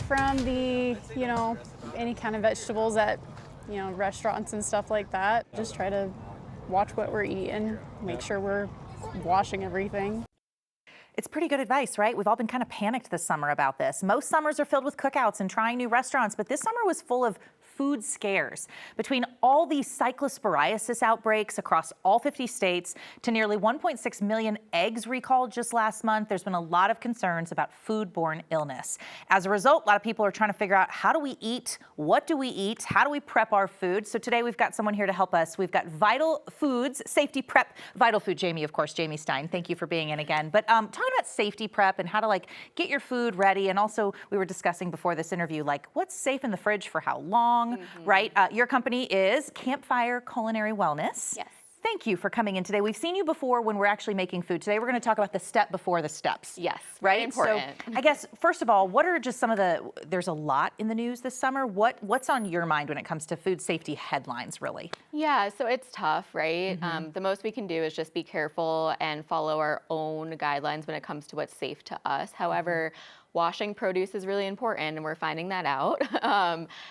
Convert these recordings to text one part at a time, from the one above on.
from the, any kind of vegetables at, restaurants and stuff like that. Just try to watch what we're eating, make sure we're washing everything. It's pretty good advice, right? We've all been kind of panicked this summer about this. Most summers are filled with cookouts and trying new restaurants, but this summer was full of food scares. Between all these cyclosporiasis outbreaks across all 50 states to nearly 1.6 million eggs recalled just last month, there's been a lot of concerns about foodborne illness. As a result, a lot of people are trying to figure out, how do we eat? What do we eat? How do we prep our food? So today we've got someone here to help us. We've got Vital Foods Safety Prep, Vital Food Jamie, of course, Jamie Stein. Thank you for being in again. But talking about safety prep and how to get your food ready. And also we were discussing before this interview, what's safe in the fridge for how long? Right? Your company is Campfire Culinary Wellness. Yes. Thank you for coming in today. We've seen you before when we're actually making food. Today we're going to talk about the step before the steps. Yes, right? very important. So I guess, first of all, what are just some of there's a lot in the news this summer. What's on your mind when it comes to food safety headlines, really? Yeah, so it's tough, right? The most we can do is just be careful and follow our own guidelines when it comes to what's safe to us. However, washing produce is really important, and we're finding that out.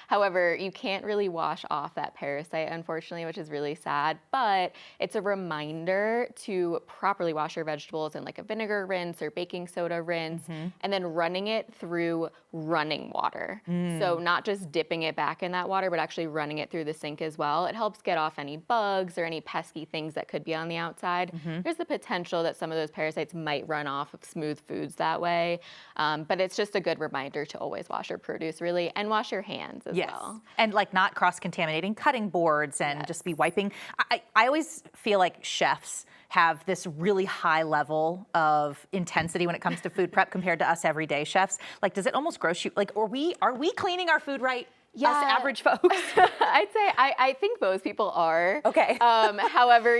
However, you can't really wash off that parasite, unfortunately, which is really sad, but it's a reminder to properly wash your vegetables in a vinegar rinse or baking soda rinse, and then running it through running water. So not just dipping it back in that water, but actually running it through the sink as well. It helps get off any bugs or any pesky things that could be on the outside. There's the potential that some of those parasites might run off of smooth foods that way. But it's just a good reminder to always wash your produce, really, and wash your hands as well. And not cross-contaminating cutting boards and just be wiping. I always feel like chefs have this really high level of intensity when it comes to food prep compared to us everyday chefs. Does it almost gross you? Are we cleaning our food right? Yeah. Us average folks? I'd say I think most people are. Okay. However,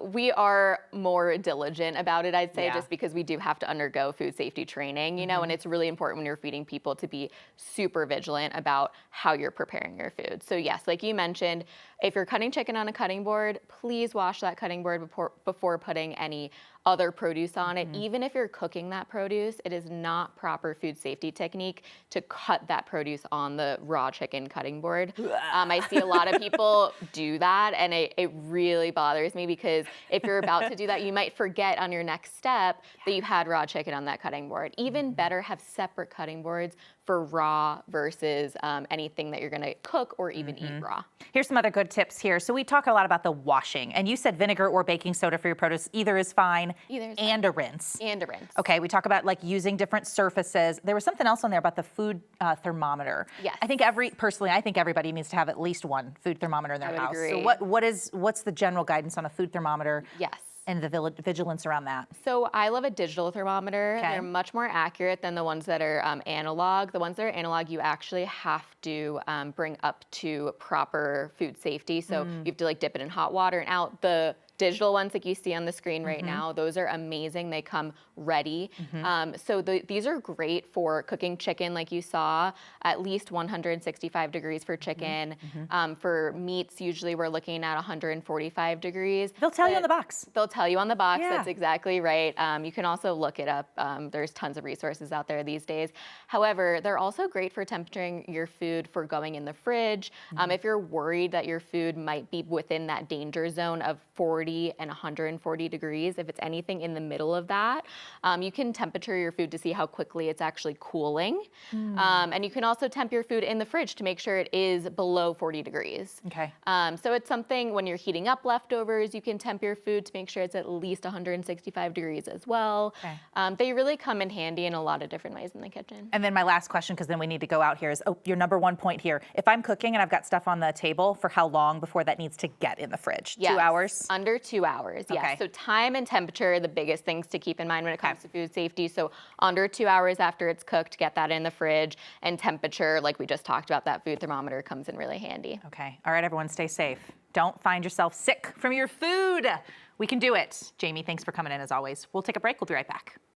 we are more diligent about it, I'd say, just because we do have to undergo food safety training, and it's really important when you're feeding people to be super vigilant about how you're preparing your food. So yes, like you mentioned, if you're cutting chicken on a cutting board, please wash that cutting board before putting any other produce on it. Even if you're cooking that produce, it is not proper food safety technique to cut that produce on the raw chicken cutting board. I see a lot of people do that, and it really bothers me, because if you're about to do that, you might forget on your next step that you had raw chicken on that cutting board. Even better, have separate cutting boards for raw versus anything that you're gonna cook or even eat raw. Here's some other good tips here. So we talk a lot about the washing, and you said vinegar or baking soda for your produce. Either is fine. And a rinse. And a rinse. Okay, we talk about using different surfaces. There was something else on there about the food thermometer. Yes. I think personally, I think everybody needs to have at least one food thermometer in their house. Agree. So what's the general guidance on a food thermometer? Yes. And the vigilance around that? So I love a digital thermometer. Okay. They're much more accurate than the ones that are analog. The ones that are analog, you actually have to bring up to proper food safety. So you have to dip it in hot water and out. The digital ones like you see on the screen right now, those are amazing. They come ready. So these are great for cooking chicken, like you saw, at least 165 degrees for chicken. For meats, usually we're looking at 145 degrees. They'll tell you on the box. They'll tell you on the box. Yeah. That's exactly right. You can also look it up. There's tons of resources out there these days. However, they're also great for temperaturing your food for going in the fridge. If you're worried that your food might be within that danger zone of 40 and 140 degrees, if it's anything in the middle of that, you can temperature your food to see how quickly it's actually cooling. And you can also temp your food in the fridge to make sure it is below 40 degrees. Okay. So it's something when you're heating up leftovers, you can temp your food to make sure it's at least 165 degrees as well. Okay. They really come in handy in a lot of different ways in the kitchen. And then my last question, because then we need to go out here, is your number one point here. If I'm cooking and I've got stuff on the table, for how long before that needs to get in the fridge? Yes. 2 hours? Under 2 hours, yes. Okay. So time and temperature are the biggest things to keep in mind when it comes to food safety. So under 2 hours after it's cooked, get that in the fridge. And temperature, like we just talked about, that food thermometer comes in really handy. Okay. All right, everyone, stay safe. Don't find yourself sick from your food. We can do it. Jamie, thanks for coming in as always. We'll take a break. We'll be right back.